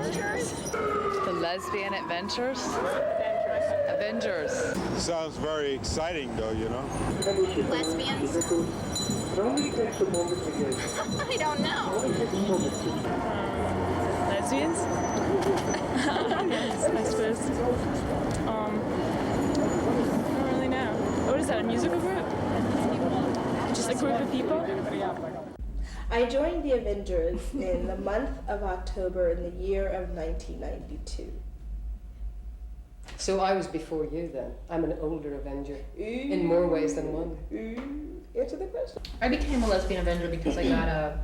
Avengers? The Lesbian Avengers? Avengers. Sounds very exciting, though, you know? Lesbians? I don't know. Lesbians? Yes, I suppose. I don't really know. What is that, a musical group? Just a group of people? I joined the Avengers in the month of October in the year of 1992. So I was before you then. I'm an older Avenger in more ways than one. Answer the question. I became a lesbian Avenger because I got a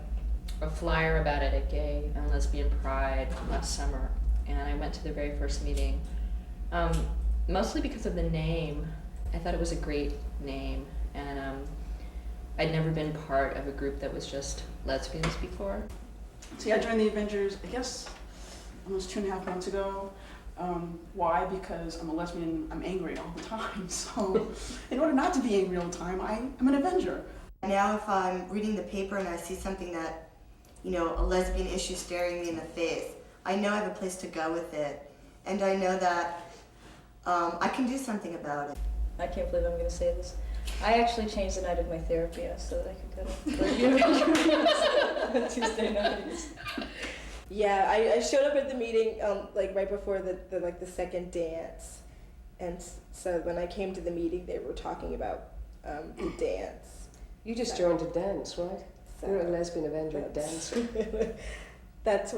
flyer about it at Gay and Lesbian Pride last summer, and I went to the very first meeting, mostly because of the name. I thought it was a great name, and I'd never been part of a group that was just lesbians before. So yeah, I joined the Avengers, I guess, almost 2.5 months ago. Why? Because I'm a lesbian, I'm angry all the time. So in order not to be angry all the time, I'm an Avenger. Now if I'm reading the paper and I see something that, you know, a lesbian issue staring me in the face, I know I have a place to go with it. And I know that I can do something about it. I can't believe I'm going to say this. I actually changed the night of my therapy so that I could go to Lesbian on Tuesday nights. Yeah, I showed up at the meeting like right before the second dance, and so when I came to the meeting, they were talking about the dance. You just joined a dance, right? So You're a lesbian Avenger dancer.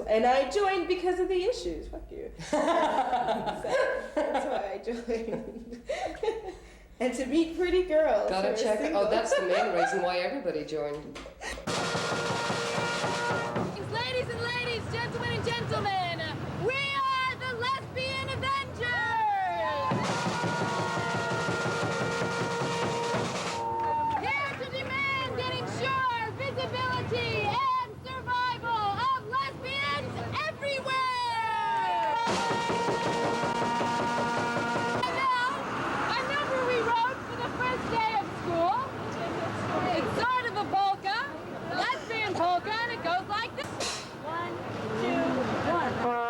And I joined because of the issues. Fuck you. So that's why I joined. And to meet pretty girls. Gotta check. Oh, that's the main reason why everybody joined. Ladies and ladies, gentlemen and gentlemen, we are the Lesbian Avengers! Here to demand and ensure visibility and survival of lesbians everywhere! And now, a number we wrote for the first day of school. It's sort of a polka, lesbian polka, and it goes like this. 1, 2, 1.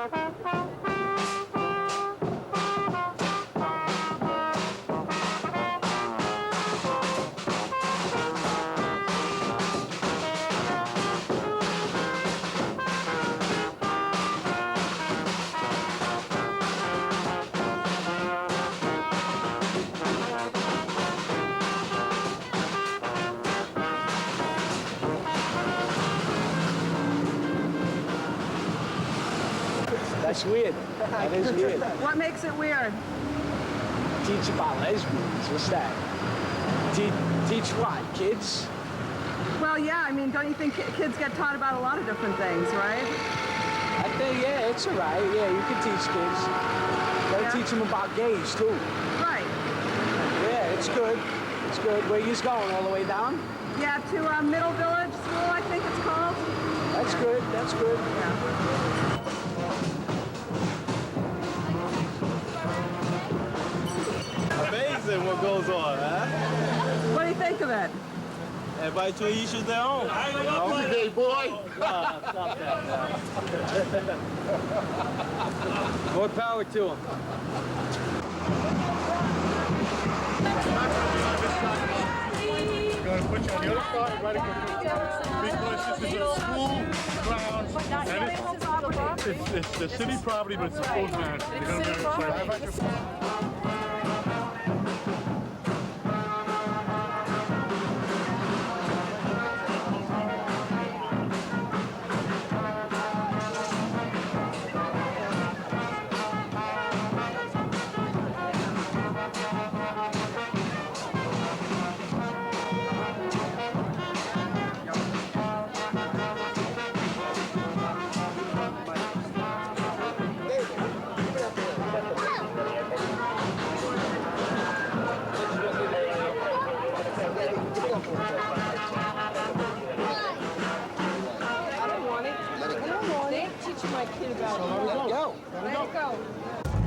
That's weird. That is weird. What makes it weird? Teach about lesbians. What's that? Teach what? Kids? Well, yeah, I mean, don't you think kids get taught about a lot of different things, right? I think, yeah, it's all right. Yeah, you can teach kids. Gotta teach them about gays, too. Right. Yeah, it's good. It's good. Where you going, all the way down? Yeah, to Middle Village School, I think it's called. That's good. That's good. Yeah. Amazing what goes on, huh? What do you think of it? Everybody to each is their own. Okay, boy. Stop that. More power to them. Going to put you on the other side, right because this is a school grounds, and it's the city property, but it's a school grounds.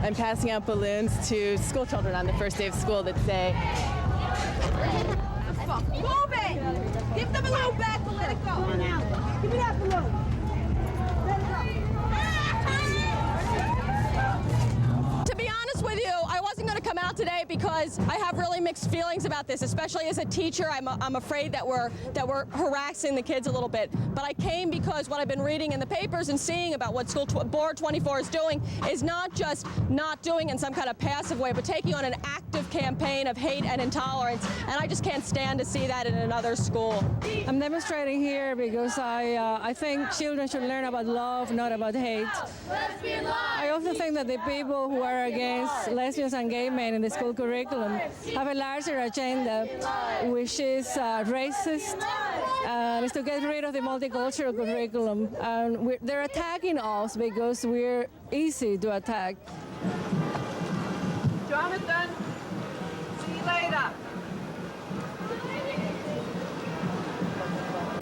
I'm passing out balloons to school children on the first day of school that say, Move it! Give the balloon back and let it go. Give me that balloon. Let it go. out today because I have really mixed feelings about this, especially as a teacher. I'm afraid that we're harassing the kids a little bit. But I came because what I've been reading in the papers and seeing about what School Board 24 is doing is not just not doing in some kind of passive way, but taking on an active campaign of hate and intolerance. And I just can't stand to see that in another school. I'm demonstrating here because I think children should learn about love, not about hate. I also think that the people who are against lesbians and gay men in the school curriculum have a larger agenda, which is racist, and is to get rid of the multicultural curriculum. And they're attacking us because we're easy to attack. Jonathan, see you later.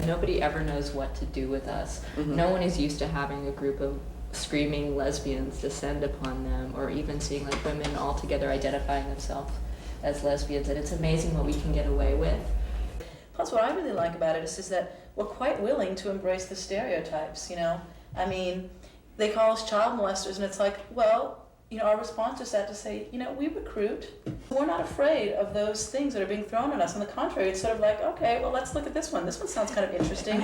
Nobody ever knows what to do with us. No one is used to having a group of screaming lesbians descend upon them, or even seeing like women all together identifying themselves as lesbians, and it's amazing what we can get away with. Plus, what I really like about it is that we're quite willing to embrace the stereotypes, you know? I mean, they call us child molesters, and it's like, well, you know, our response is that to say, you know, we recruit. We're not afraid of those things that are being thrown at us. On the contrary, it's sort of like, okay, well, let's look at this one. This one sounds kind of interesting.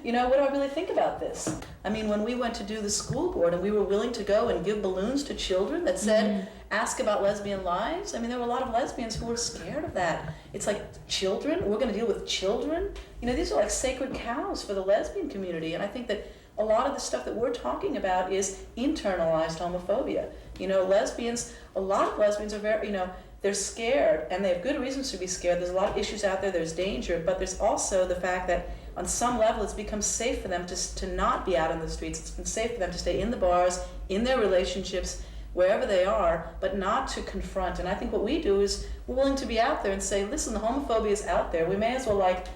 You know, what do I really think about this? I mean, when we went to do the school board and we were willing to go and give balloons to children that said, ask about lesbian lives, I mean, there were a lot of lesbians who were scared of that. It's like, children? We're going to deal with children? You know, these are like sacred cows for the lesbian community. And I think that a lot of the stuff that we're talking about is internalized homophobia. You know, lesbians, a lot of lesbians are very, you know, they're scared, and they have good reasons to be scared. There's a lot of issues out there, there's danger, but there's also the fact that on some level it's become safe for them to not be out in the streets. It's been safe for them to stay in the bars, in their relationships, wherever they are, but not to confront. And I think what we do is we're willing to be out there and say, listen, the homophobia is out there. We may as well like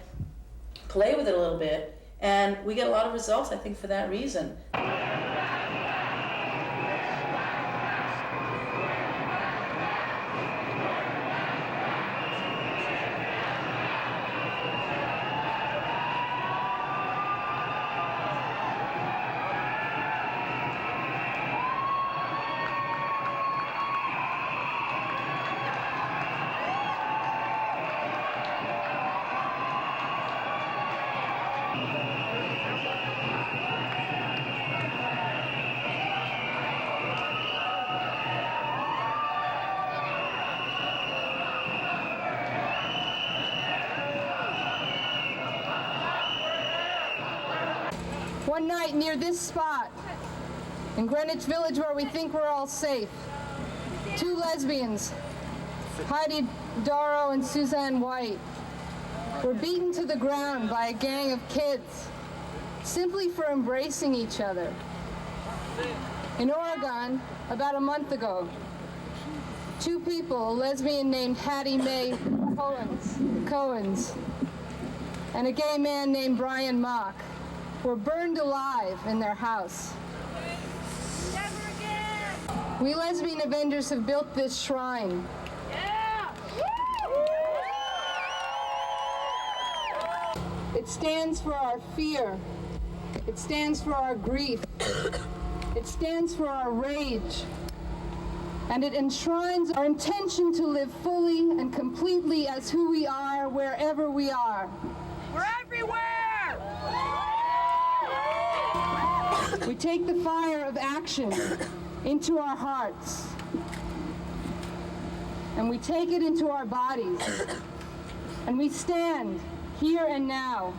play with it a little bit. And we get a lot of results, I think, for that reason. One night near this spot, in Greenwich Village where we think we're all safe, two lesbians, Heidi Darrow and Suzanne White, were beaten to the ground by a gang of kids simply for embracing each other. In Oregon, about a month ago, two people, a lesbian named Hattie Mae Cohens, and a gay man named Brian Mock, were burned alive in their house. Never again! We Lesbian Avengers have built this shrine. Yeah! It stands for our fear. It stands for our grief. It stands for our rage. And it enshrines our intention to live fully and completely as who we are wherever we are. We're everywhere! We take the fire of action into our hearts, and we take it into our bodies, and we stand here and now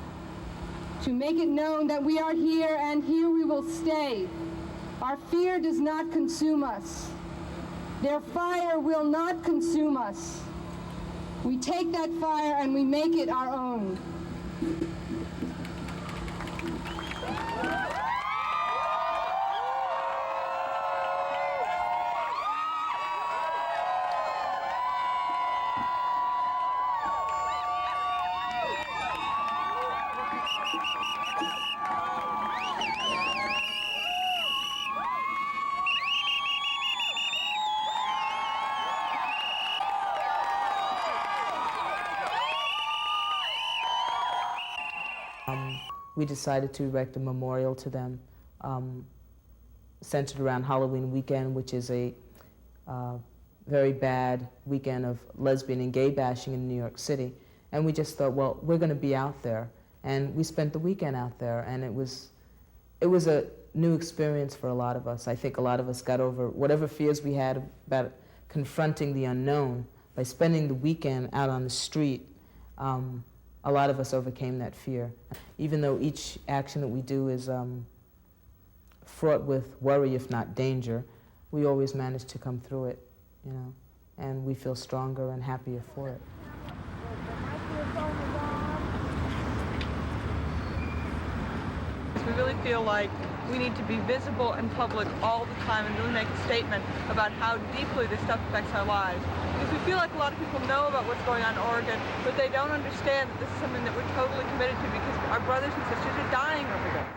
to make it known that we are here and here we will stay. Our fear does not consume us. Their fire will not consume us. We take that fire and we make it our own. We decided to erect a memorial to them centered around Halloween weekend, which is a very bad weekend of lesbian and gay bashing in New York City. And we just thought, well, we're going to be out there. And we spent the weekend out there, and it was a new experience for a lot of us. I think a lot of us got over whatever fears we had about confronting the unknown. By spending the weekend out on the street, a lot of us overcame that fear. Even though each action that we do is fraught with worry, if not danger, we always manage to come through it, you know, and we feel stronger and happier for it. We really feel like we need to be visible in public all the time and really make a statement about how deeply this stuff affects our lives. Because we feel like a lot of people know about what's going on in Oregon, but they don't understand that this is something that we're totally committed to because our brothers and sisters are dying over there.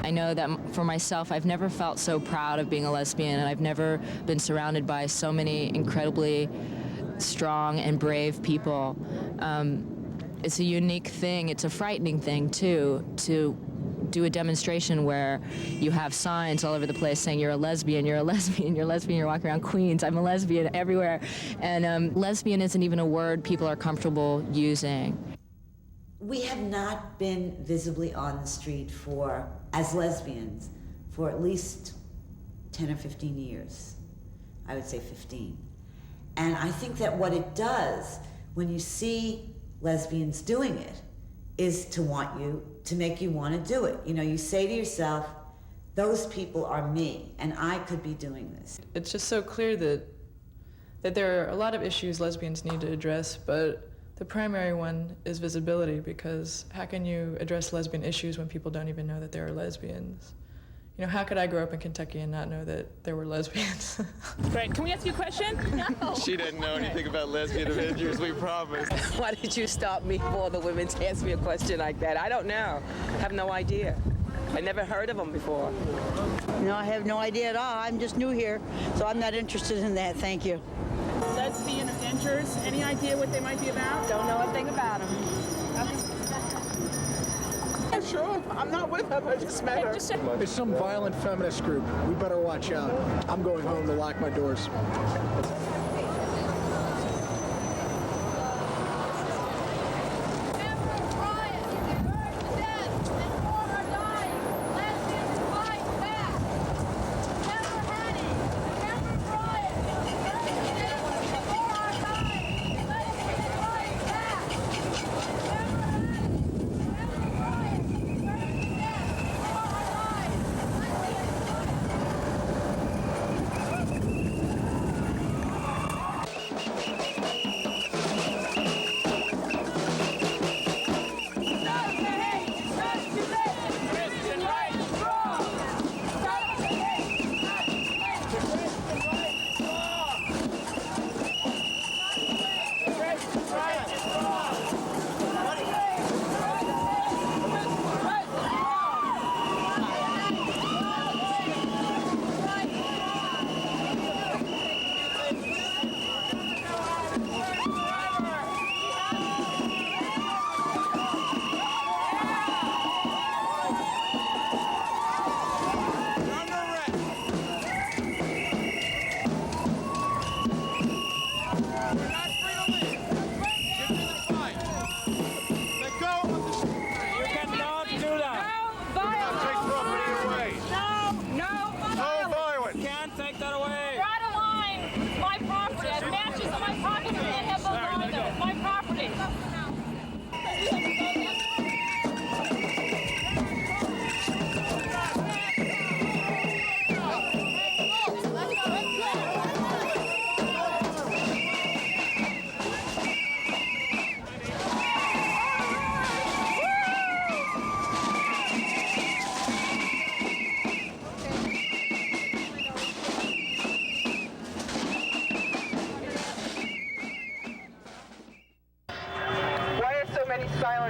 I know that for myself, I've never felt so proud of being a lesbian, and I've never been surrounded by so many incredibly strong and brave people. It's a unique thing. It's a frightening thing, too, to do a demonstration where you have signs all over the place saying you're a lesbian, you're a lesbian, you're a lesbian, you're walking around Queens, I'm a lesbian everywhere. And lesbian isn't even a word people are comfortable using. We have not been visibly on the street as lesbians for at least 10 or 15 years. I would say 15. And I think that what it does when you see lesbians doing it is to make you want to do it. You know, you say to yourself, those people are me, and I could be doing this. It's just so clear that there are a lot of issues lesbians need to address, but the primary one is visibility, because how can you address lesbian issues when people don't even know that there are lesbians? You know, how could I grow up in Kentucky and not know that there were lesbians? Great. Can we ask you a question? No. She didn't know anything about Lesbian Avengers, we promise. Why did you stop me for the women to ask me a question like that? I don't know. I have no idea. I never heard of them before. No, I have no idea at all. I'm just new here, so I'm not interested in that. Thank you. Lesbian Avengers, any idea what they might be about? Don't know a thing about them. I'm sure. I'm not with them. I just met her. It's some violent feminist group. We better watch out. I'm going home to lock my doors.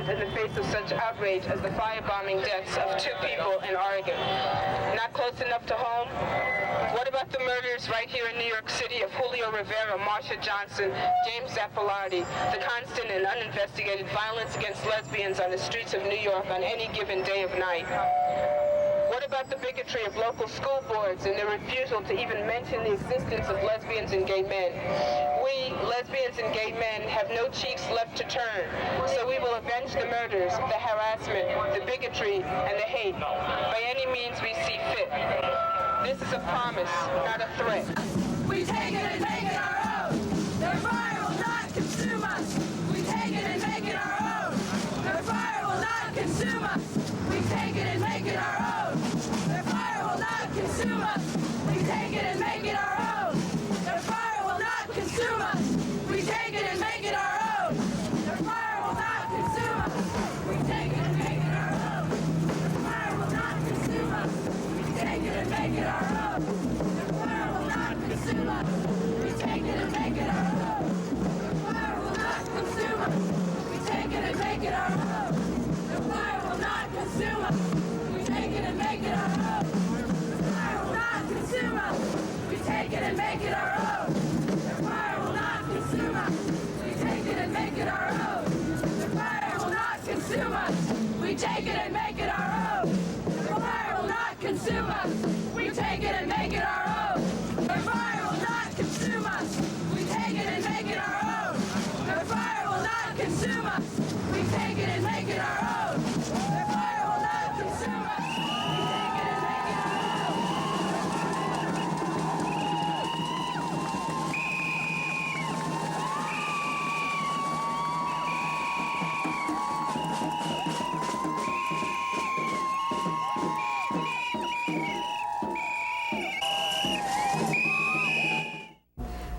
in the face of such outrage as the firebombing deaths of 2 people in Oregon. Not close enough to home? What about the murders right here in New York City of Julio Rivera, Marsha Johnson, James Zappalardi, the constant and uninvestigated violence against lesbians on the streets of New York on any given day of night? What about the bigotry of local school boards and their refusal to even mention the existence of lesbians and gay men? We, lesbians and gay men, have no cheeks left to turn, so we will avenge the murders, the harassment, the bigotry, and the hate by any means we see fit. This is a promise, not a threat. We take it and make it our own. Their fire will not consume us. We take it and make it our own. Their fire will not consume us. We take it and make it our own. Their fire will not consume us. We take it and make it our own. Their fire will not consume us. We take it and make it our own. Their fire will not consume us. We take it and make it our own. Their fire will not consume us. We take it and make it our own. Their fire will not consume us. We take it and make it our own. Their fire will not consume us. We take it and make it our own. Their fire will not consume us. We take it and make it our own. Their fire will not consume us. We take it and make it our own. Their fire will not consume us. We take it and make it our own. Their fire will not consume us. We take it and make it our own. Their fire will not consume us. We take it and make it our own. Their fire will not consume us. We take it and make it our own. Their fire will not consume us. We take it and make it our own. Their fire will not consume us. We take it and make it our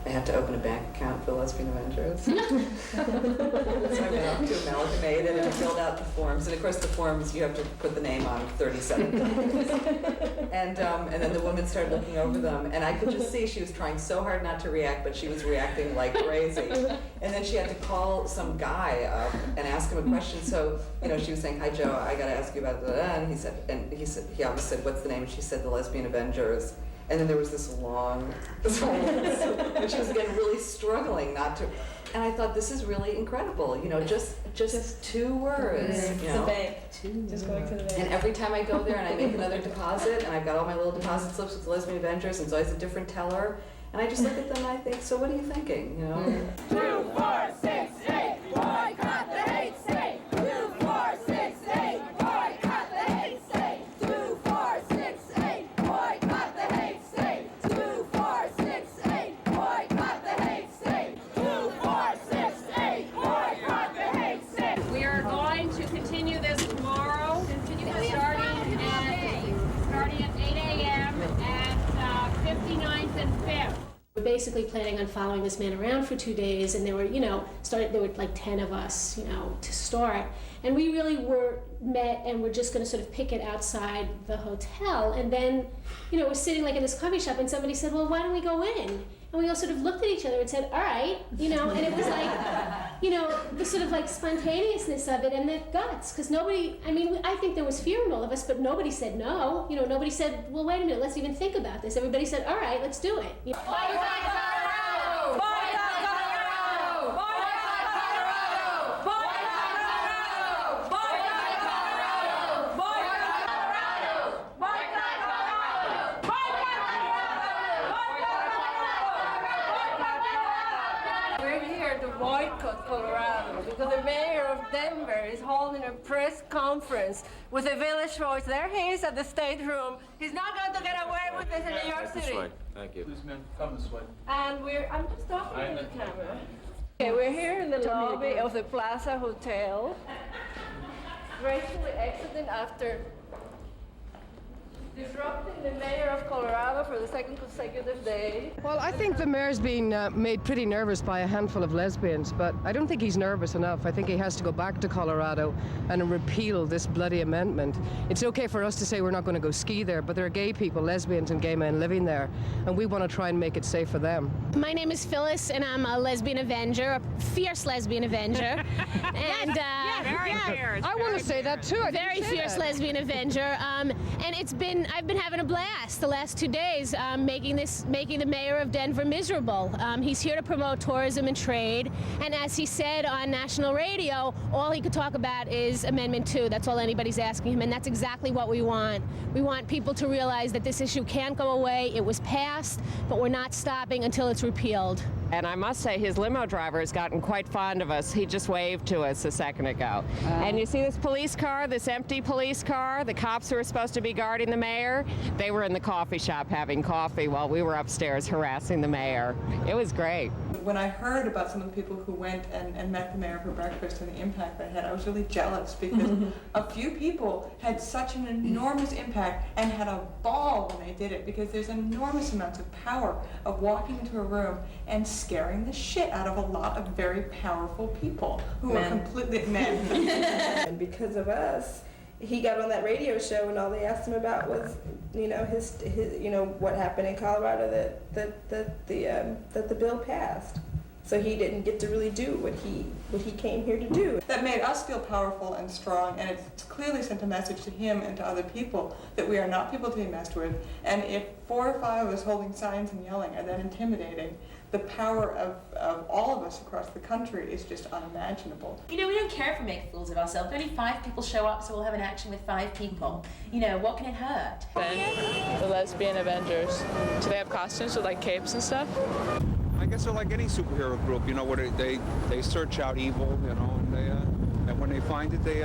I have to open a bank account for Lesbian Avengers. So I went up to Amalgamate and I filled out the forms. And of course the forms, you have to put the name on 37 times. And then the woman started looking over them and I could just see she was trying so hard not to react, but she was reacting like crazy. And then she had to call some guy up and ask him a question. So, she was saying, "Hi Joe, I gotta ask you about that." And he always said, "What's the name?" And she said, "The Lesbian Avengers." And then there was this long silence, and she was again really struggling not to. And I thought, this is really incredible, just 2 words. The bank. Just going to the bank. And every time I go there and I make another deposit, and I've got all my little deposit slips with Lesbian Avengers, and it's always a different teller. And I just look at them and I think, so what are you thinking? 2, 4, 6, 8, boycott the hate state. 2, 4, 6, 8, boycott the hate state. 2, 4, 6, 8, boycott the hate state. 2, 4, 6, 8, boycott the hate state. 2, 4, 6, 8, boycott the hate state. We are going to continue this tomorrow, starting at 8 a.m. at 59th and 5th. We're basically planning on following this man around for 2 days, and there were like 10 of us, to start. And we really met and we're just going to sort of picket outside the hotel. And then, we're sitting like in this coffee shop and somebody said, "Well, why don't we go in?" And we all sort of looked at each other and said, "All right," and it was like, the sort of like spontaneousness of it and the guts, because I think there was fear in all of us, but nobody said no. Nobody said, "Well, wait a minute, let's even think about this." Everybody said, "All right, let's do it." We're here to boycott Colorado because the mayor of Denver is holding a press conference with the Village Voice. There he is at the state room. He's not going to get away with this in New York City. This way. Thank you. Please, ma'am, come this way. And I'm just talking to the camera. Okay, we're here in the lobby of the Plaza Hotel. Gracefully exiting after Disrupting the mayor of Colorado for the second consecutive day. Well, I think the mayor's been made pretty nervous by a handful of lesbians, but I don't think he's nervous enough. I think he has to go back to Colorado and repeal this bloody amendment. It's okay for us to say we're not going to go ski there, but there are gay people, lesbians and gay men living there, and we want to try and make it safe for them. My name is Phyllis, and I'm a lesbian avenger, a fierce lesbian avenger. And very fierce. I want to say that too. Very fierce lesbian avenger. And I've been having a blast the last 2 days, making the mayor of Denver miserable. He's here to promote tourism and trade, and as he said on national radio, all he could talk about is Amendment 2. That's all anybody's asking him, and that's exactly what we want. We want people to realize that this issue can't go away. It was passed, but we're not stopping until it's repealed. And I must say, his limo driver has gotten quite fond of us. He just waved to us a second ago. And you see this police car, this empty police car? The cops who were supposed to be guarding the mayor, they were in the coffee shop having coffee while we were upstairs harassing the mayor. It was great. When I heard about some of the people who went and met the mayor for breakfast and the impact they had, I was really jealous because a few people had such an enormous impact and had a ball when they did it, because there's enormous amounts of power of walking into a room and scaring the shit out of a lot of very powerful people who are completely men. And because of us, he got on that radio show, and all they asked him about was, his what happened in Colorado that the bill passed. So he didn't get to really do what he came here to do. That made us feel powerful and strong, and it's clearly sent a message to him and to other people that we are not people to be messed with. And if 4 or 5 of us holding signs and yelling are that intimidating, the power of all of us across the country is just unimaginable. We don't care if we make fools of ourselves. Only 5 people show up, so we'll have an action with 5 people. What can it hurt? The Lesbian Avengers. Do they have costumes with like capes and stuff? I guess they're like any superhero group, where they search out evil, and when they find it, they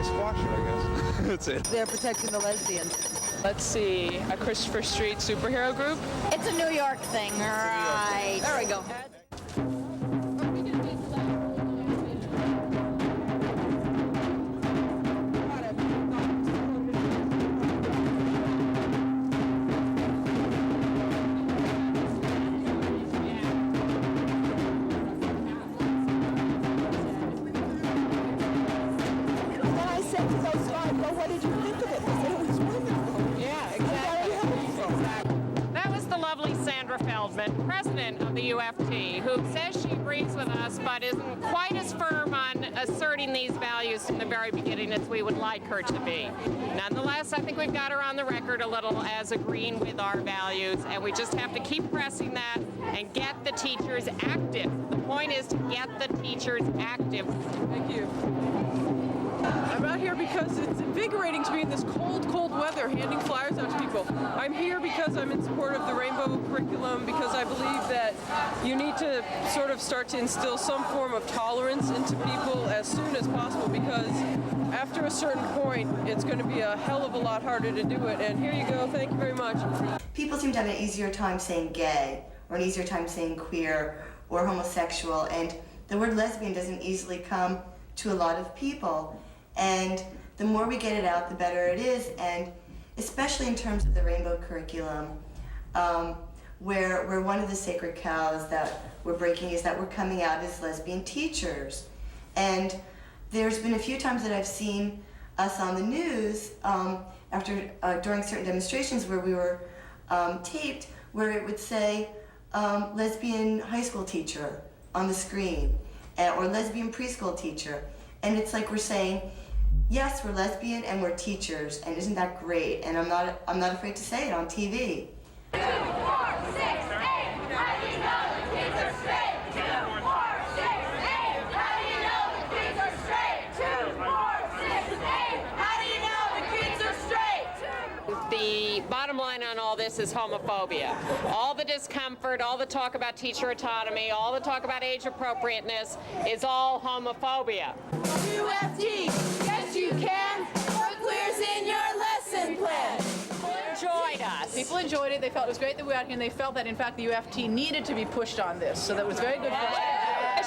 squash it, I guess. That's it. They're protecting the lesbians. Let's see, a Christopher Street superhero group? It's a New York thing, right? There we go. President of the UFT, who says she agrees with us but isn't quite as firm on asserting these values from the very beginning as we would like her to be. Nonetheless, I think we've got her on the record a little as agreeing with our values, and we just have to keep pressing that and get the teachers active. The point is to get the teachers active. Thank you. I'm out here because it's invigorating to be in this cold, cold weather handing flyers out to people. I'm here because I'm in support of the rainbow curriculum, because I believe that you need to sort of start to instill some form of tolerance into people as soon as possible, because after a certain point, it's going to be a hell of a lot harder to do it. And here you go. Thank you very much. People seem to have an easier time saying gay, or an easier time saying queer, or homosexual, and the word lesbian doesn't easily come to a lot of people. And the more we get it out, the better it is, and especially in terms of the rainbow curriculum, where one of the sacred cows that we're breaking is that we're coming out as lesbian teachers. And there's been a few times that I've seen us on the news during certain demonstrations where we were taped, where it would say lesbian high school teacher on the screen, or lesbian preschool teacher. And it's like we're saying, yes, we're lesbian and we're teachers, and isn't that great? And I'm not afraid to say it on TV. 2, 4, 6, 8. How do you know the kids are straight? 2, 4, 6, 8. How do you know the kids are straight? 2, 4, 6, 8. How do you know the kids are straight? The bottom line on all this is homophobia. All the discomfort, all the talk about teacher autonomy, all the talk about age appropriateness is all homophobia. UFT, yes you can. What clears in your lesson plan? Enjoyed us. People enjoyed it. They felt it was great that we were out here, and they felt that, in fact, the UFT needed to be pushed on this. So that was very good for us.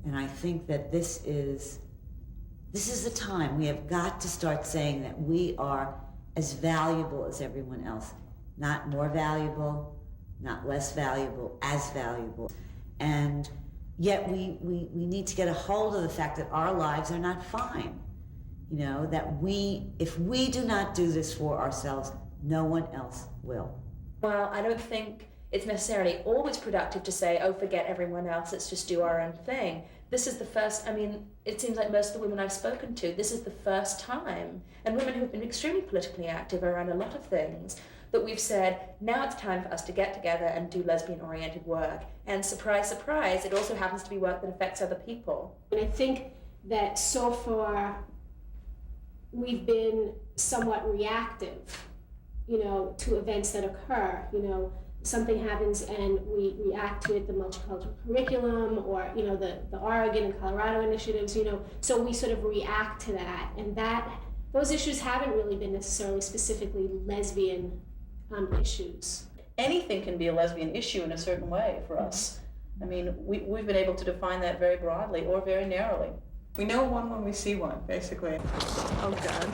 And I think that this is the time. We have got to start saying that we are as valuable as everyone else. Not more valuable, not less valuable, as valuable. And yet we need to get a hold of the fact that our lives are not fine. You know, that if we do not do this for ourselves, no one else will. Well, I don't think it's necessarily always productive to say, oh, forget everyone else, let's just do our own thing. This is the first, I mean, it seems like most of the women I've spoken to, this is the first time, and women who've been extremely politically active around a lot of things, that we've said, now it's time for us to get together and do lesbian-oriented work. And surprise, surprise, it also happens to be work that affects other people. And I think that so far we've been somewhat reactive, you know, to events that occur. You know, something happens and we react to it, the multicultural curriculum, or, you know, the Oregon and Colorado initiatives, you know, so we sort of react to that. And those issues haven't really been necessarily specifically lesbian issues. Anything can be a lesbian issue in a certain way for us. I mean, we've been able to define that very broadly or very narrowly. We know one when we see one, basically. Oh, God.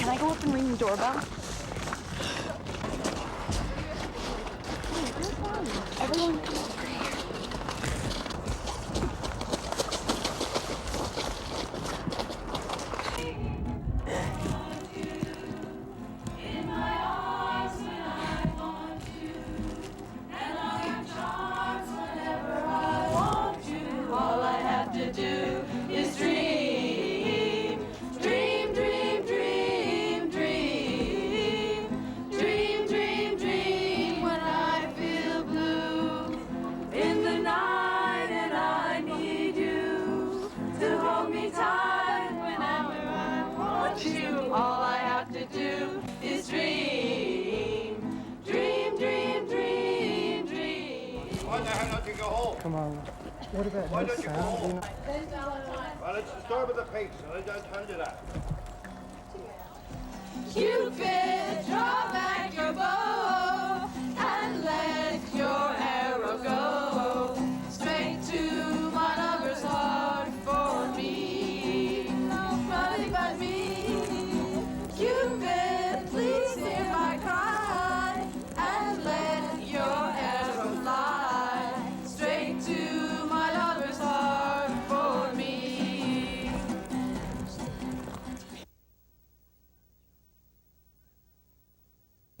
Can I go up and ring the doorbell? Everyone. Come on. What about Why his don't you go sound? home? Well, let's start with the pace, so I don't tell you that. Cupid, draw back your bow and let your arrow go straight to my lover's heart for me. Nobody but me. Cupid, please hear my cry and let your arrow fly straight to my lover's heart for me.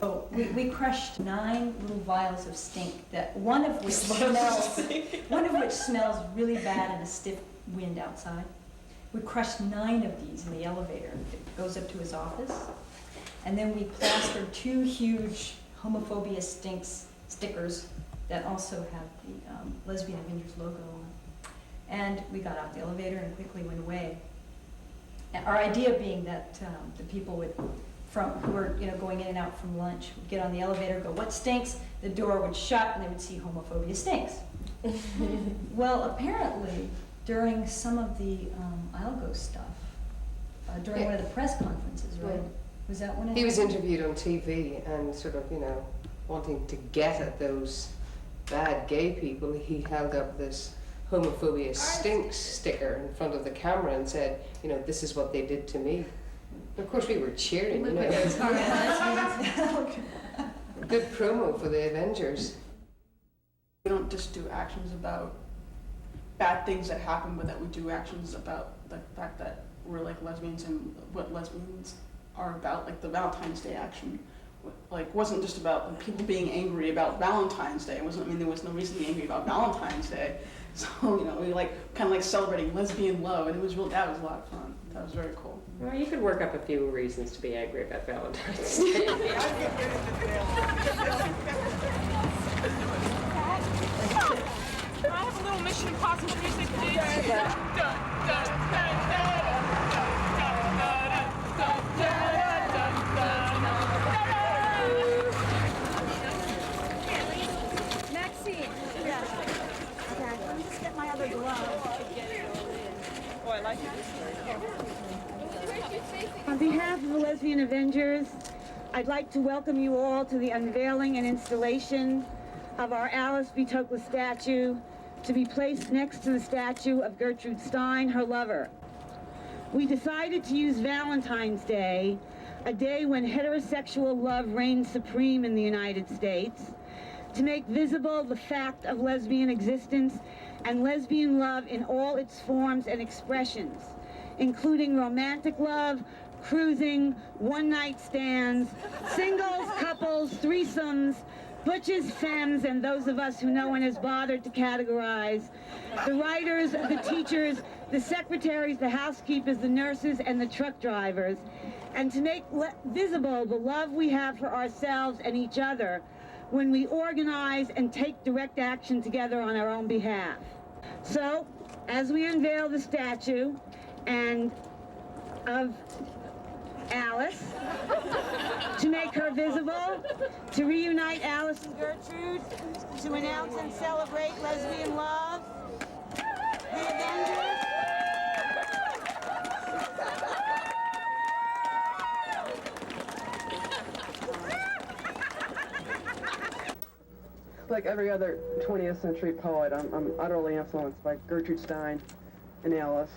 Oh, we crushed 9 little vials of stink, that one of which smells really bad in a stiff wind outside. We crushed 9 of these in the elevator that goes up to his office, and then we plastered 2 huge homophobia stinks stickers that also have the Lesbian Avengers logo on. And we got out the elevator and quickly went away. And our idea being that the people who were going in and out from lunch would get on the elevator, go, what stinks? The door would shut and they would see homophobia stinks. Well, apparently during some of the Algo stuff, during one of the press conferences, right? Was that when it He was happened? interviewed on TV and sort of, wanting to get at those bad gay people, he held up this homophobia stinks sticker in front of the camera and said, this is what they did to me. Of course, we were cheering, Good promo for the Avengers. We don't just do actions about bad things that happen, but that we do actions about the fact that we're like lesbians and what lesbians are about. Like the Valentine's Day action, wasn't just about people being angry about Valentine's Day. There was no reason to be angry about Valentine's Day. So we kind of celebrating lesbian love, and that was a lot of fun. That was very cool. Well, you could work up a few reasons to be angry about Valentine's Day. I have a little Mission Impossible music, please. Maxine. Yeah. Yeah, let me just get my other glove. Oh, I like it. On behalf of the Lesbian Avengers, I'd like to welcome you all to the unveiling and installation of our Alice B. Toklas statue, to be placed next to the statue of Gertrude Stein, her lover. We decided to use Valentine's Day, a day when heterosexual love reigns supreme in the United States, to make visible the fact of lesbian existence and lesbian love in all its forms and expressions, including romantic love, cruising, one-night stands, singles, couples, threesomes, butches, femmes, and those of us who no one has bothered to categorize, the writers, the teachers, the secretaries, the housekeepers, the nurses, and the truck drivers, and to make visible the love we have for ourselves and each other when we organize and take direct action together on our own behalf. So, as we unveil the statue and of Alice, to make her visible, to reunite Alice and Gertrude, to announce and celebrate lesbian love, the Avengers. Like every other 20th century poet, I'm utterly influenced by Gertrude Stein and Alice.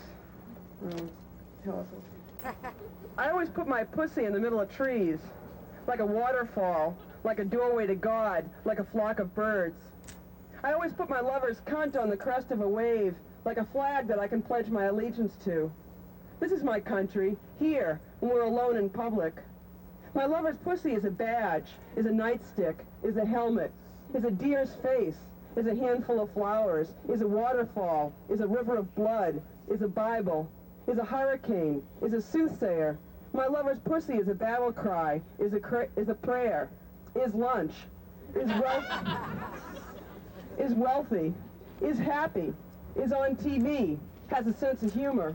I always put my pussy in the middle of trees, like a waterfall, like a doorway to God, like a flock of birds. I always put my lover's cunt on the crest of a wave, like a flag that I can pledge my allegiance to. This is my country, here, when we're alone in public. My lover's pussy is a badge, is a nightstick, is a helmet, is a deer's face, is a handful of flowers, is a waterfall, is a river of blood, is a Bible, is a hurricane, is a soothsayer. My lover's pussy is a battle cry, is a prayer, is lunch, is wealthy, is happy, is on TV, has a sense of humor,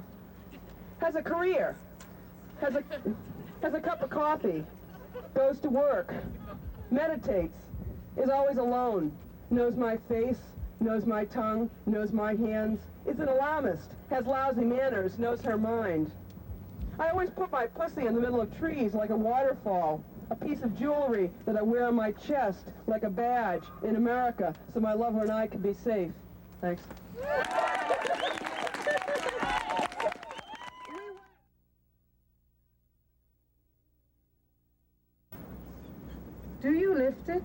has a career, has a cup of coffee, goes to work, meditates, is always alone, knows my face, knows my tongue, knows my hands, is an alarmist, has lousy manners, knows her mind. I always put my pussy in the middle of trees like a waterfall, a piece of jewelry that I wear on my chest like a badge in America so my lover and I can be safe. Thanks. Do you lift it?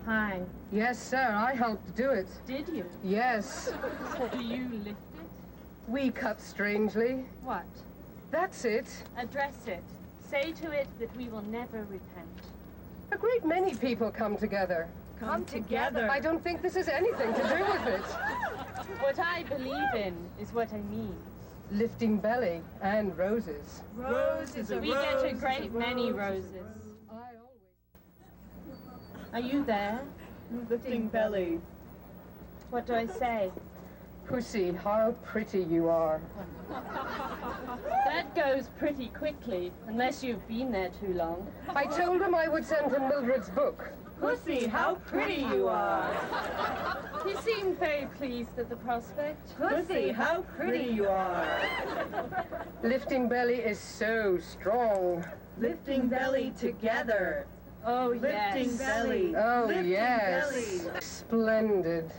Hi. Yes, sir. I helped do it. Did you? Yes. Do you lift it? We cut strangely. What? That's it. Address it. Say to it that we will never repent. A great many people come together. Come together? I don't think this has anything to do with it. What I believe in is what I mean. Lifting belly and roses. Roses. We get a great many roses. Are you there? Lifting belly. What do I say? Pussy, how pretty you are. That goes pretty quickly, unless you've been there too long. I told him I would send him Mildred's book. Pussy, how pretty you are. He seemed very pleased at the prospect. Pussy, how pretty you are. Lifting belly is so strong. Lifting belly together. Oh, Lifting yes. belly. Oh, Lifting yes. belly. Splendid.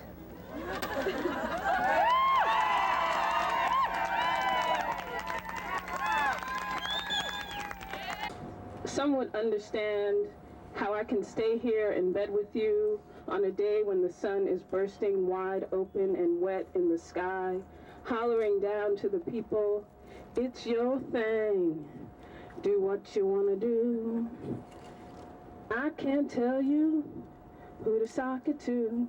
Some would understand how I can stay here in bed with you on a day when the sun is bursting wide open and wet in the sky, hollering down to the people, it's your thing, do what you want to do. I can't tell you who to sock it to.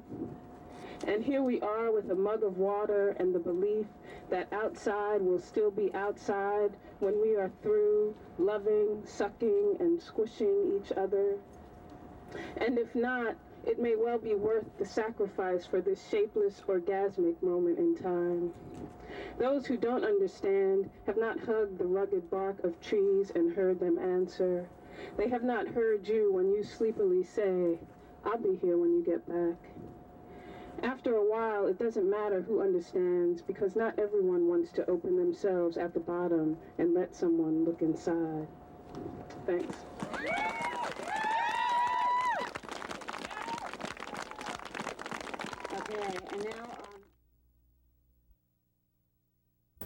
And here we are with a mug of water and the belief that outside will still be outside when we are through loving, sucking, and squishing each other. And if not, it may well be worth the sacrifice for this shapeless, orgasmic moment in time. Those who don't understand have not hugged the rugged bark of trees and heard them answer. They have not heard you when you sleepily say, I'll be here when you get back. After a while, it doesn't matter who understands, because not everyone wants to open themselves at the bottom and let someone look inside. Thanks. and now,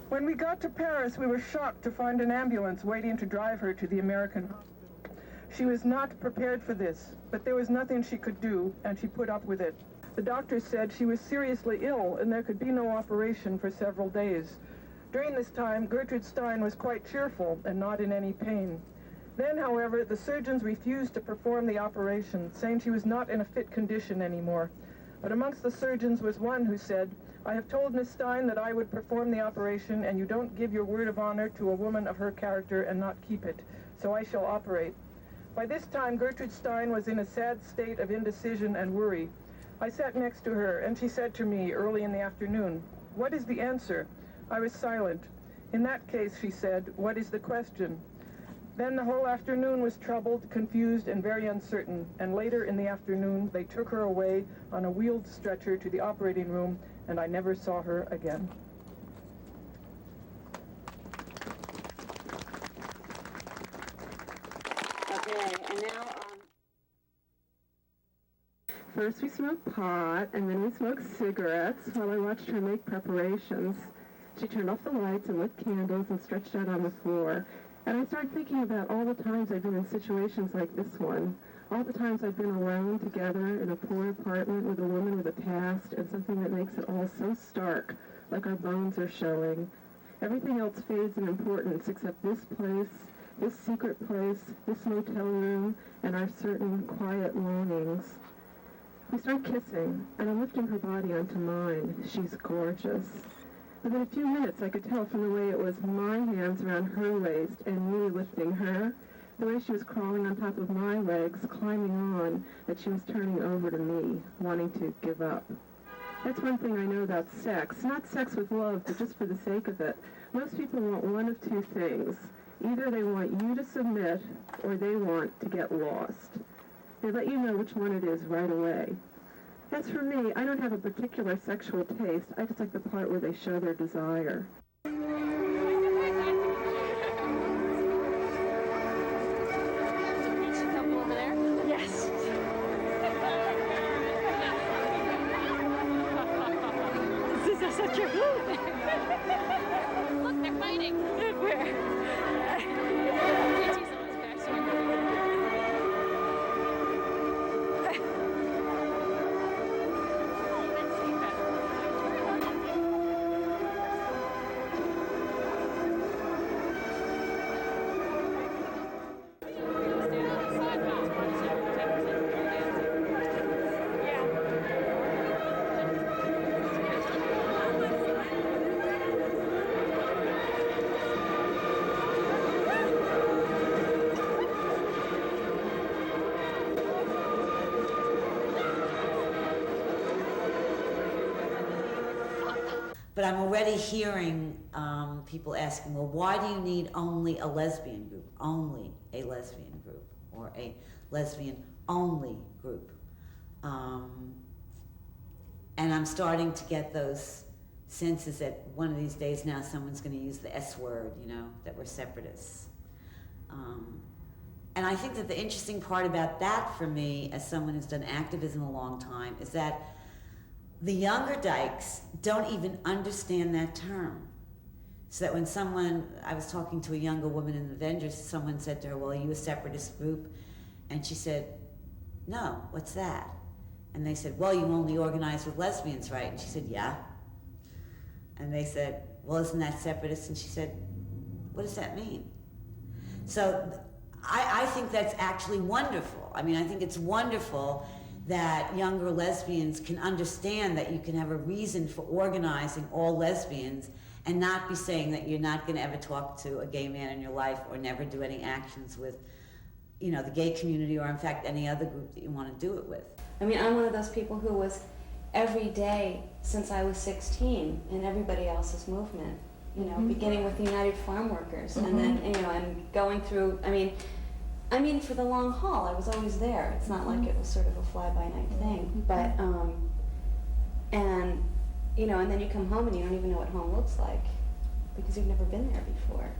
When we got to Paris, we were shocked to find an ambulance waiting to drive her to the American hospital. She was not prepared for this, but there was nothing she could do, and she put up with it. The doctor said she was seriously ill and there could be no operation for several days. During this time, Gertrude Stein was quite cheerful and not in any pain. Then, however, the surgeons refused to perform the operation, saying she was not in a fit condition anymore. But amongst the surgeons was one who said, "I have told Miss Stein that I would perform the operation, and you don't give your word of honor to a woman of her character and not keep it, so I shall operate." By this time, Gertrude Stein was in a sad state of indecision and worry. I sat next to her, and she said to me early in the afternoon, "What is the answer?" I was silent. "In that case," she said, "what is the question?" Then the whole afternoon was troubled, confused, and very uncertain, and later in the afternoon they took her away on a wheeled stretcher to the operating room, and I never saw her again. okay, and now, First we smoked pot, and then we smoked cigarettes while I watched her make preparations. She turned off the lights and lit candles and stretched out on the floor. And I started thinking about all the times I've been in situations like this one. All the times I've been alone together in a poor apartment with a woman with a past and something that makes it all so stark, like our bones are showing. Everything else fades in importance except this place, this secret place, this motel room, and our certain quiet longings. We start kissing, and I'm lifting her body onto mine. She's gorgeous. Within a few minutes, I could tell from the way it was my hands around her waist and me lifting her, the way she was crawling on top of my legs, climbing on, that she was turning over to me, wanting to give up. That's one thing I know about sex. Not sex with love, but just for the sake of it. Most people want one of two things. Either they want you to submit, or they want to get lost. They let you know which one it is right away. As for me, I don't have a particular sexual taste. I just like the part where they show their desire. Yes. This is such a Look, they're fighting. Where? But I'm already hearing people asking, well, why do you need only a lesbian group? Only a lesbian group, or a lesbian-only group. And I'm starting to get those senses that one of these days now someone's going to use the S word, you know, that we're separatists. And I think that the interesting part about that for me, as someone who's done activism a long time, is that the younger dykes don't even understand that term. So that when I was talking to a younger woman in the Avengers, someone said to her, well, are you a separatist group? And she said, no, what's that? And they said, well, you only organize with lesbians, right? And she said, yeah. And they said, well, isn't that separatist? And she said, what does that mean? So I think that's actually wonderful. I mean, I think it's wonderful that younger lesbians can understand that you can have a reason for organizing all lesbians and not be saying that you're not going to ever talk to a gay man in your life or never do any actions with, you know, the gay community or in fact any other group that you want to do it with. I mean, I'm one of those people who was every day since I was 16 in everybody else's movement, you know, beginning with the United Farm Workers and then, you know, and going through, I mean, for the long haul, I was always there. It's not like it was sort of a fly-by-night thing, but, and, you know, and then you come home and you don't even know what home looks like because you've never been there before.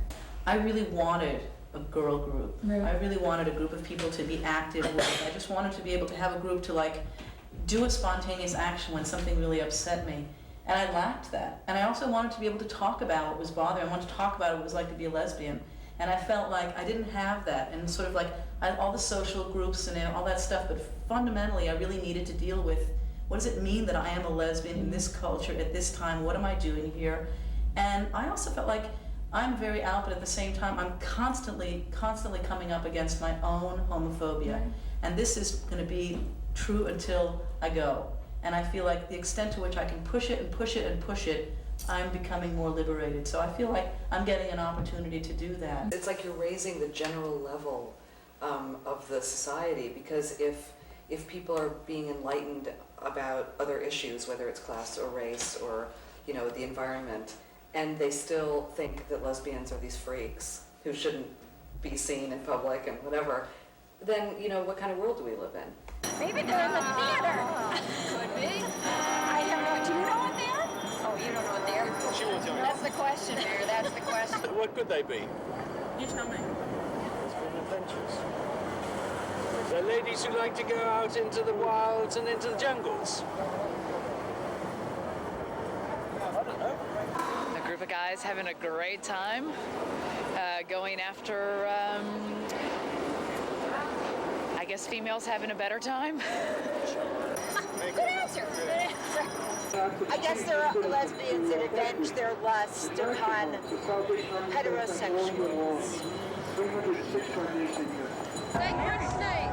I really wanted a girl group. Right. I really wanted a group of people to be active with. I just wanted to be able to have a group to like do a spontaneous action when something really upset me. And I lacked that. And I also wanted to be able to talk about what was bothering me. I wanted to talk about what it was like to be a lesbian. And I felt like I didn't have that. And sort of like all the social groups and all that stuff, but fundamentally I really needed to deal with, what does it mean that I am a lesbian in this culture at this time? What am I doing here? And I also felt like I'm very out, but at the same time I'm constantly coming up against my own homophobia. Right. And this is going to be true until I go. And I feel like the extent to which I can push it and push it and push it, I'm becoming more liberated. So I feel like I'm getting an opportunity to do that. It's like you're raising the general level of the society, because if people are being enlightened about other issues, whether it's class or race or, you know, the environment, and they still think that lesbians are these freaks who shouldn't be seen in public and whatever, then, you know, what kind of world do we live in? Maybe they're in the theater. Could be. I don't know. Do you know what they are? Oh, you don't know what they are? She will tell you. That's the question, Mayor. That's the question. What could they be? You tell me. Lesbian Avengers. They're ladies who like to go out into the wilds and into the jungles. I don't know. A group of guys having a great time, going after, I guess females having a better time. Good answer. I guess there are lesbians that avenge their lust upon heterosexuals. Dyke March tonight.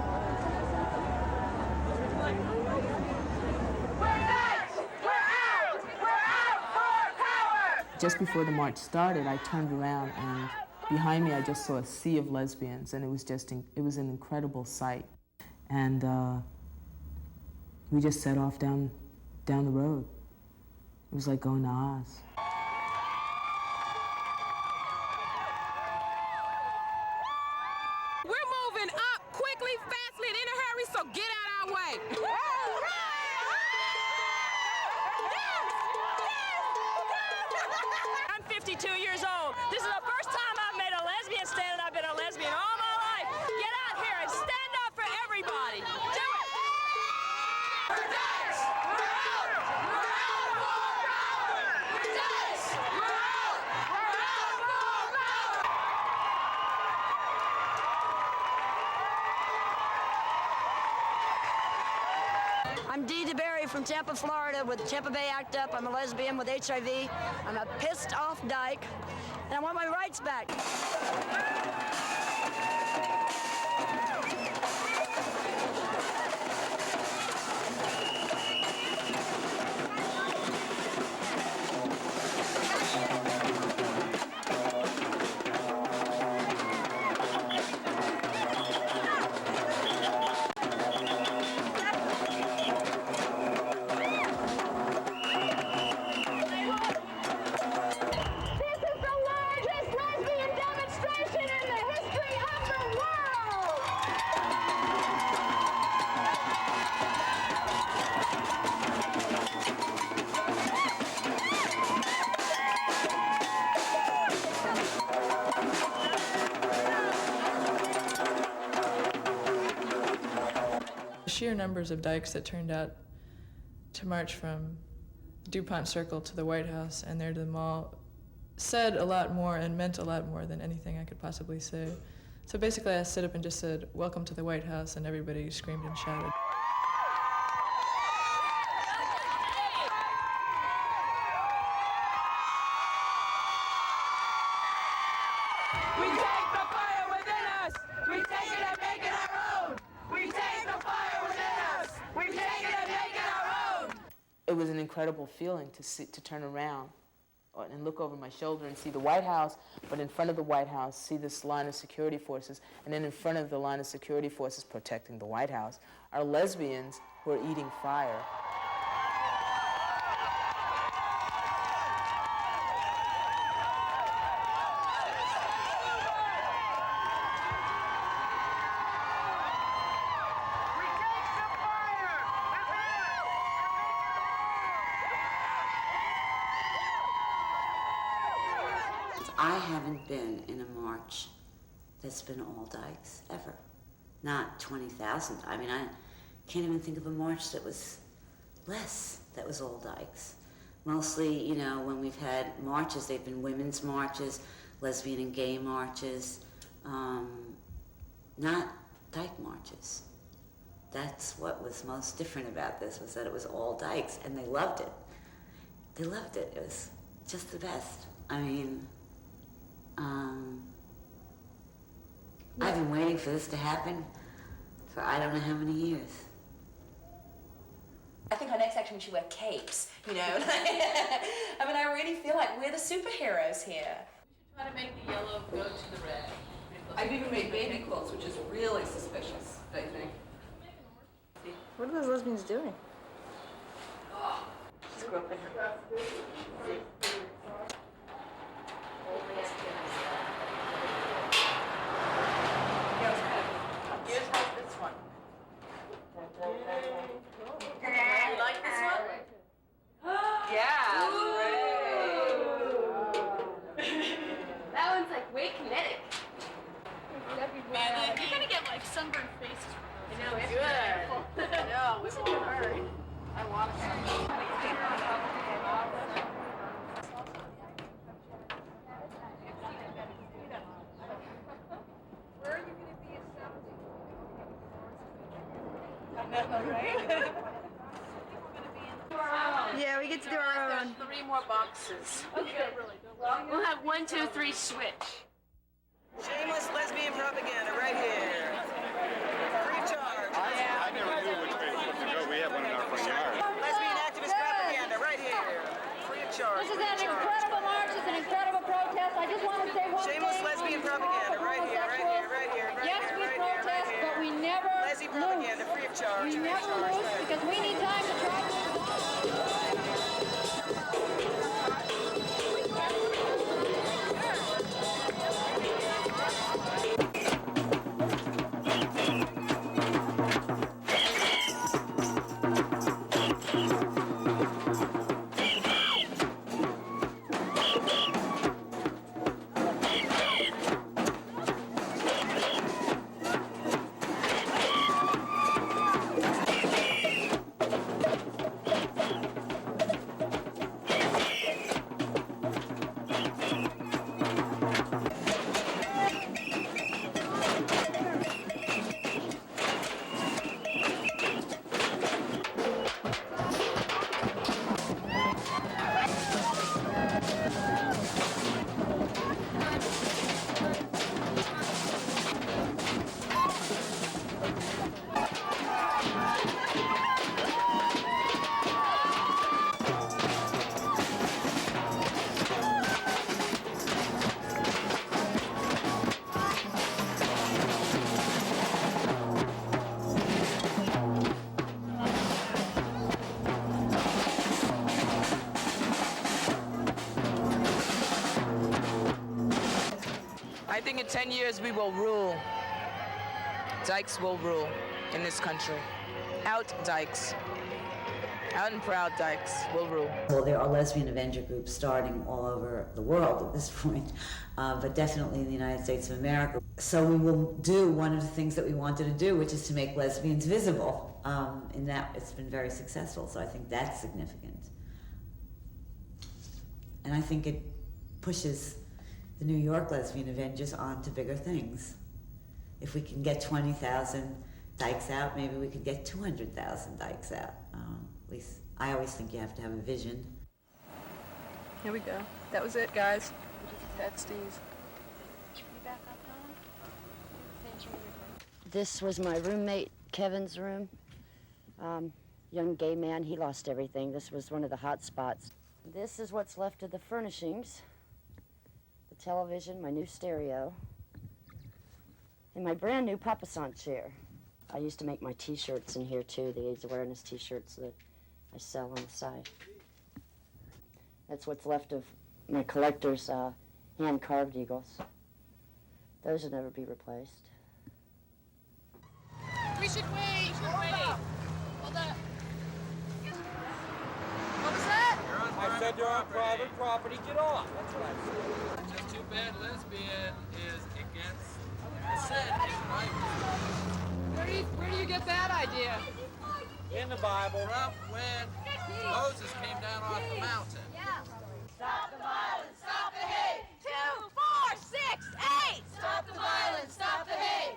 We're dykes! We're out! We're out for power! Just before the march started, I turned around and behind me I just saw a sea of lesbians, and it was an incredible sight. And we just set off down the road. It was like going to Oz. We're moving up quickly, fastly, and in a hurry, so get out our way. I'm 52 years old. This is the first time I've met a lesbian stand, and I've been a lesbian all my life. Get out here and stand up for everybody. Do it! We're dykes! We're out! We're out for power! We're dykes! We're out! We're out for power! I'm Dee DeBerry from Tampa, Florida with Tampa Bay Act Up. I'm a lesbian with HIV. I'm a pissed off dyke, and I want my rights back. The sheer numbers of dykes that turned out to march from DuPont Circle to the White House and there to the mall said a lot more and meant a lot more than anything I could possibly say. So basically I stood up and just said, "Welcome to the White House," and everybody screamed and shouted. We take the fire within us! We take it and make it our own! We take the fire within us! We take it and make it our own! It was an incredible feeling to turn around and look over my shoulder and see the White House, but in front of the White House, see this line of security forces, and then in front of the line of security forces protecting the White House are lesbians who are eating fire. I haven't been in a march that's been all dykes, ever. Not 20,000. I mean, I can't even think of a march that was less that was all dykes. Mostly, you know, when we've had marches, they've been women's marches, lesbian and gay marches, not dyke marches. That's what was most different about this, was that it was all dykes, and they loved it. They loved it. It was just the best. I mean, I've been waiting for this to happen for I don't know how many years. I think our next action we should wear capes, you know? I mean, I really feel like we're the superheroes here. We should try to make the yellow go to the red. I've even made baby quilts, which is really suspicious, I think. What are those lesbians doing? She's groping her. Here's how's this one. You like this one? Yeah. That one's like way kinetic. You're gonna get like sunburned faces from those. I know, it's good. No, we won't hurt. I want some. Where are you gonna be at 70? Yeah, we get to do our own. 3 more boxes. Okay. We'll have 1, 2, 3, switch. Shameless lesbian propaganda right here. Free of charge. I never knew which way to go. We have one in our front yard. Lesbian activist propaganda right here. Free of charge. This is an incredible march. It's an incredible protest. I just want to say one Shameless thing. lesbian propaganda right here, right here, right here, right Yes, here, we right here, right protest, here. but we never Lesbian propaganda free of charge. We free of never charge. lose because we need time to try to... I think in 10 years we will rule. Dykes will rule in this country. Out Dykes. Out and proud Dykes will rule. Well, there are lesbian Avenger groups starting all over the world at this point, but definitely in the United States of America. So we will do one of the things that we wanted to do, which is to make lesbians visible. In that, it's been very successful, so I think that's significant. And I think it pushes the New York Lesbian Avengers on to bigger things. If we can get 20,000 dykes out, maybe we could get 200,000 dykes out. At least I always think you have to have a vision. Here we go. That was it, guys. That's Steve's. This was my roommate, Kevin's room. Young gay man, he lost everything. This was one of the hot spots. This is what's left of the furnishings. The television, my new stereo, and my brand new Papasan chair. I used to make my t-shirts in here too, the AIDS awareness t-shirts that I sell on the side. That's what's left of my collector's hand-carved eagles. Those will never be replaced. We should wait. Hold up. What was that? I said you're on private property. Get off. That's what I said. Just too bad lesbian is against consent, right? Where do you get that idea? in the Bible from when Moses came down off the mountain. Stop the violence, stop the hate. 2, 4, 6, 8. Stop the violence, stop the hate.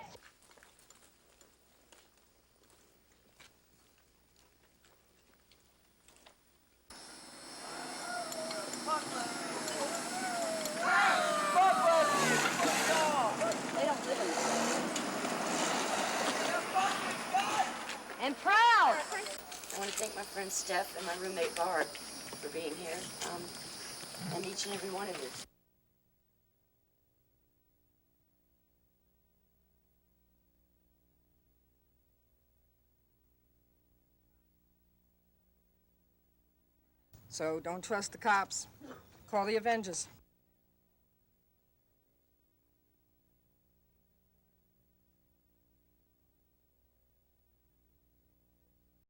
And proud. I want to thank my friend Steph and my roommate Barb for being here, and each and every one of you. So don't trust the cops. Call the Avengers.